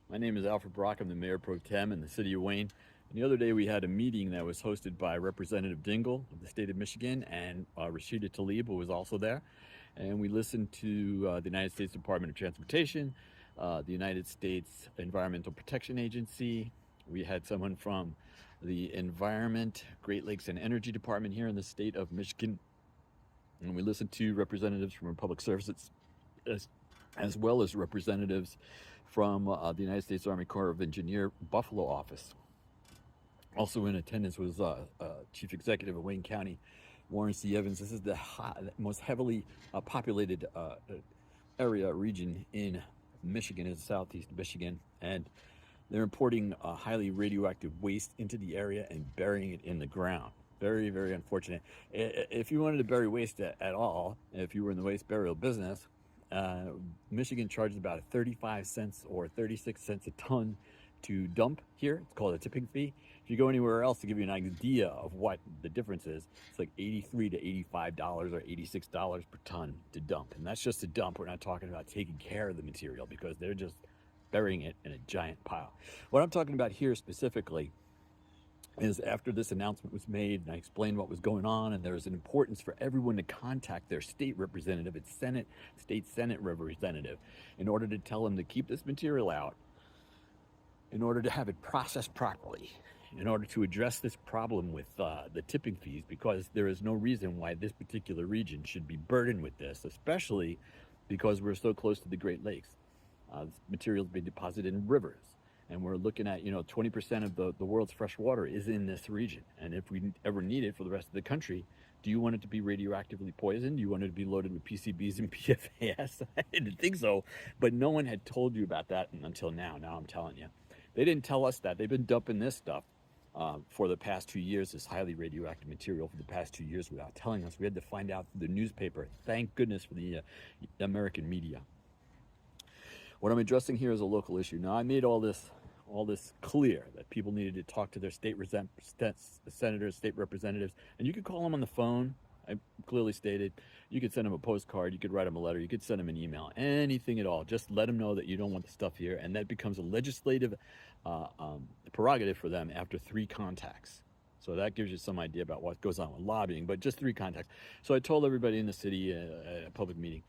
My name is Alfred Brock. I'm the Mayor Pro Tem in the city of Wayne. And the other day we had a meeting that was hosted by Representative Dingle of the state of Michigan and Rashida Tlaib, who was also there. And we listened to the United States Department of Transportation, the United States Environmental Protection Agency. We had someone from the Environment, Great Lakes, and Energy Department here in the state of Michigan. And we listened to representatives from Public Services as well as representatives from the United States Army Corps of Engineer Buffalo office. Also in attendance was Chief Executive of Wayne County, Warren C. Evans. This is the most heavily populated area region in Michigan, is southeast Michigan, and they're importing highly radioactive waste into the area and burying it in the ground. Very, very unfortunate. If you wanted to bury waste at all, if you were in the waste burial business, Michigan charges about 35 cents or 36 cents a ton to dump here. It's called a tipping fee. If you go anywhere else, to give you an idea of what the difference is, it's like $83 to $85 or $86 per ton to dump. And that's just a dump. We're not talking about taking care of the material because they're just burying it in a giant pile. What I'm talking about here specifically is after this announcement was made and I explained what was going on, and there was an importance for everyone to contact their state representative, its state Senate representative, in order to tell them to keep this material out, in order to have it processed properly, in order to address this problem with the tipping fees, because there is no reason why this particular region should be burdened with this, especially because we're so close to the Great Lakes. This material has been deposited in rivers. And we're looking at, 20% of the world's fresh water is in this region. And if we ever need it for the rest of the country, do you want it to be radioactively poisoned? Do you want it to be loaded with PCBs and PFAS? I didn't think so. But no one had told you about that until now. Now I'm telling you. They didn't tell us that. They've been dumping this stuff for the past 2 years, this highly radioactive material for the past 2 years without telling us. We had to find out through the newspaper. Thank goodness for the American media. What I'm addressing here is a local issue. Now, I made all this clear that people needed to talk to their senators, state representatives, and you could call them on the phone. I clearly stated you could send them a postcard, you could write them a letter, you could send them an email, anything at all. Just let them know that you don't want the stuff here, and that becomes a legislative prerogative for them after 3 contacts. So that gives you some idea about what goes on with lobbying, but just 3 contacts. So I told everybody in the city at a public meeting.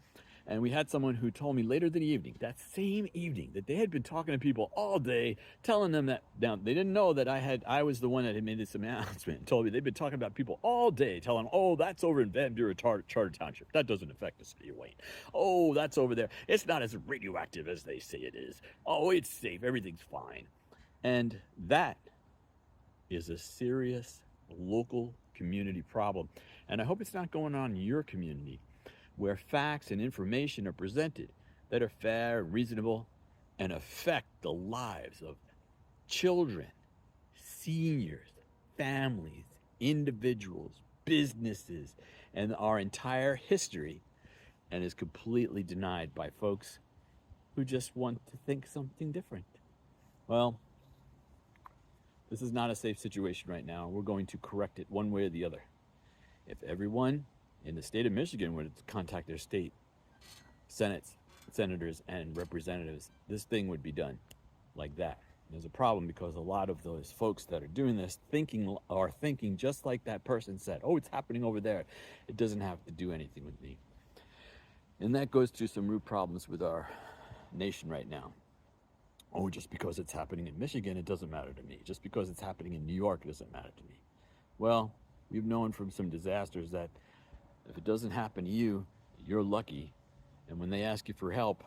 And we had someone who told me later that evening, that same evening, that they had been talking to people all day, telling them that, now they didn't know that I was the one that had made this announcement, and told me they'd been talking about people all day, telling them, oh, that's over in Van Buren Charter Township. That doesn't affect the city of Wayne. Oh, that's over there. It's not as radioactive as they say it is. Oh, it's safe. Everything's fine. And that is a serious local community problem. And I hope it's not going on in your community, where facts and information are presented that are fair and reasonable and affect the lives of children, seniors, families, individuals, businesses, and our entire history, and is completely denied by folks who just want to think something different. Well, this is not a safe situation right now. We're going to correct it one way or the other. If everyone in the state of Michigan were to contact their state senators and representatives, this thing would be done like that. There's a problem because a lot of those folks that are doing this are thinking just like that person said, oh, it's happening over there. It doesn't have to do anything with me. And that goes to some root problems with our nation right now. Oh, just because it's happening in Michigan, it doesn't matter to me. Just because it's happening in New York, it doesn't matter to me. Well, we've known from some disasters that if it doesn't happen to you, you're lucky. And when they ask you for help,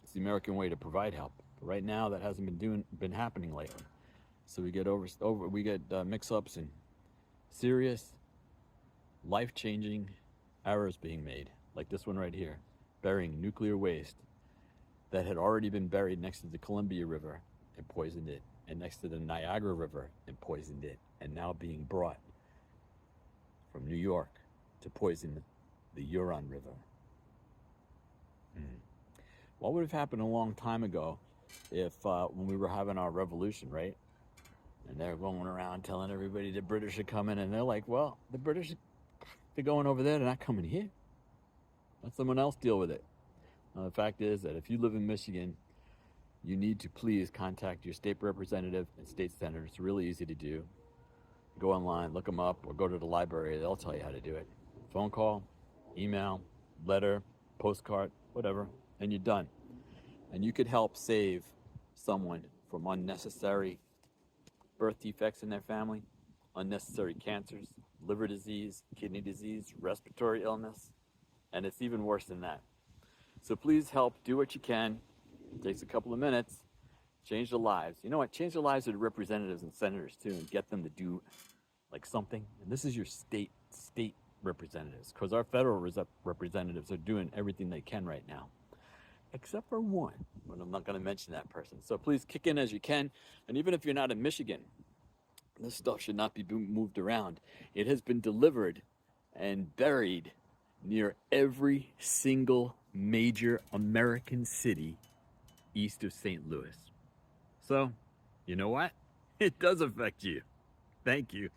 it's the American way to provide help. But right now, that hasn't been happening lately. So we get mix-ups and serious, life-changing errors being made, like this one right here, burying nuclear waste that had already been buried next to the Columbia River and poisoned it, and next to the Niagara River and poisoned it, and now being brought from New York to poison the Huron River. What would have happened a long time ago if when we were having our revolution, right? And they're going around telling everybody the British are coming, and they're like, well, the British, they're going over there, they're not coming here. Let someone else deal with it. The fact is that if you live in Michigan, you need to please contact your state representative and state senator. It's really easy to do. Go online, look them up, or go to the library. They'll tell you how to do it. Phone call, email, letter, postcard, whatever, and you're done. And you could help save someone from unnecessary birth defects in their family, unnecessary cancers, liver disease, kidney disease, respiratory illness, and it's even worse than that. So please help, do what you can. It takes a couple of minutes. Change the lives. You know what? Change the lives of the representatives and senators too, and get them to do like something. And this is your state representatives, because our federal representatives are doing everything they can right now, except for one, but I'm not going to mention that person. So please kick in as you can. And even if you're not in Michigan, this stuff should not be moved around. It has been delivered and buried near every single major American city east of St. Louis. So, you know what? It does affect you. Thank you.